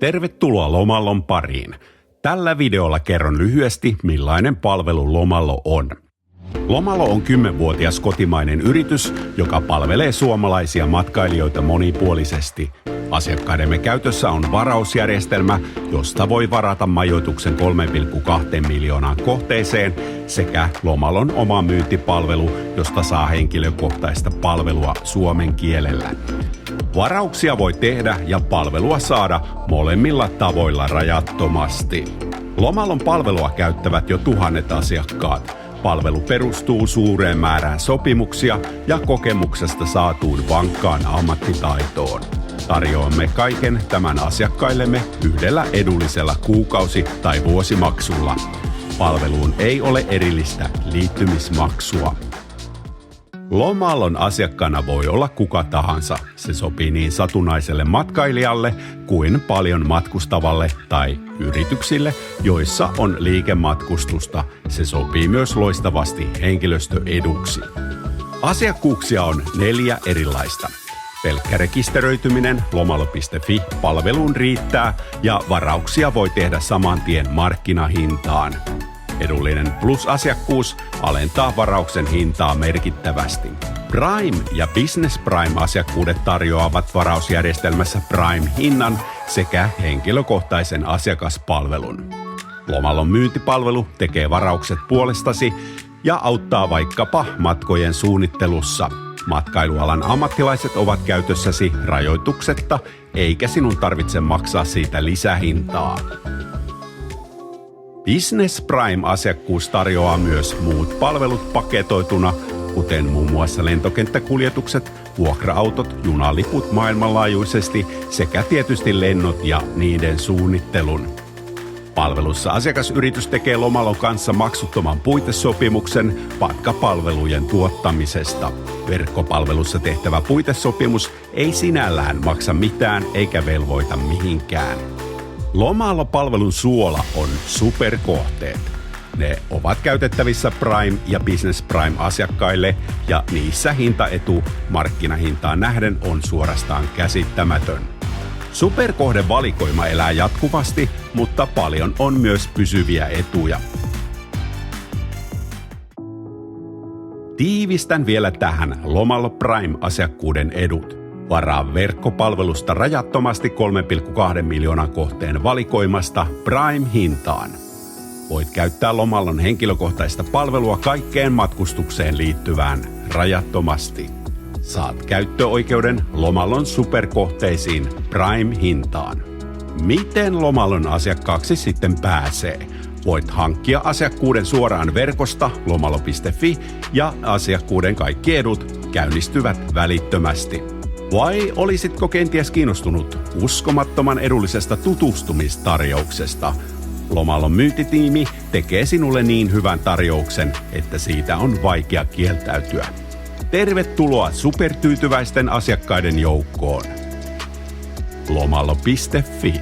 Tervetuloa Lomallon pariin. Tällä videolla kerron lyhyesti, millainen palvelu Lomallo on. Lomallo on 10-vuotias kotimainen yritys, joka palvelee suomalaisia matkailijoita monipuolisesti. Asiakkaidemme käytössä on varausjärjestelmä, josta voi varata majoituksen 3,2 miljoonaan kohteeseen, sekä Lomallon oma myyntipalvelu, josta saa henkilökohtaista palvelua suomen kielellä. Varauksia voi tehdä ja palvelua saada molemmilla tavoilla rajattomasti. Lomallon palvelua käyttävät jo tuhannet asiakkaat. Palvelu perustuu suureen määrään sopimuksia ja kokemuksesta saatuun vankkaan ammattitaitoon. Tarjoamme kaiken tämän asiakkaillemme yhdellä edullisella kuukausi- tai vuosimaksulla. Palveluun ei ole erillistä liittymismaksua. Lomallon asiakkaana voi olla kuka tahansa. Se sopii niin satunnaiselle matkailijalle kuin paljon matkustavalle tai yrityksille, joissa on liikematkustusta. Se sopii myös loistavasti henkilöstöeduksi. Asiakkuuksia on 4 erilaista. Pelkkä rekisteröityminen lomallo.fi-palveluun riittää ja varauksia voi tehdä saman tien markkinahintaan. Edullinen Plus-asiakkuus alentaa varauksen hintaa merkittävästi. Prime- ja Business Prime-asiakkuudet tarjoavat varausjärjestelmässä Prime-hinnan sekä henkilökohtaisen asiakaspalvelun. Lomallon myyntipalvelu tekee varaukset puolestasi ja auttaa vaikkapa matkojen suunnittelussa. Matkailualan ammattilaiset ovat käytössäsi rajoituksetta, eikä sinun tarvitse maksaa siitä lisähintaa. Business Prime-asiakkuus tarjoaa myös muut palvelut paketoituna, kuten muun muassa lentokenttäkuljetukset, vuokra-autot, junaliput maailmanlaajuisesti sekä tietysti lennot ja niiden suunnittelun. Palvelussa asiakasyritys tekee Lomallon kanssa maksuttoman puitesopimuksen matkapalvelujen tuottamisesta. Verkkopalvelussa tehtävä puitesopimus ei sinällään maksa mitään eikä velvoita mihinkään. Lomallo-palvelun suola on superkohteet. Ne ovat käytettävissä Prime- ja Business Prime-asiakkaille ja niissä hintaetu markkinahintaan nähden on suorastaan käsittämätön. Superkohdevalikoima elää jatkuvasti, mutta paljon on myös pysyviä etuja. Tiivistän vielä tähän Lomallo Prime-asiakkuuden edut. Varaa verkkopalvelusta rajattomasti 3,2 miljoonan kohteen valikoimasta Prime-hintaan. Voit käyttää Lomallon henkilökohtaista palvelua kaikkeen matkustukseen liittyvään rajattomasti. Saat käyttöoikeuden Lomallon superkohteisiin Prime-hintaan. Miten Lomallon asiakkaaksi sitten pääsee? Voit hankkia asiakkuuden suoraan verkosta lomallo.fi ja asiakkuuden kaikki edut käynnistyvät välittömästi. Vai olisitko kenties kiinnostunut uskomattoman edullisesta tutustumistarjouksesta? Lomallon myyntitiimi tekee sinulle niin hyvän tarjouksen, että siitä on vaikea kieltäytyä. Tervetuloa supertyytyväisten asiakkaiden joukkoon. Lomallo.fi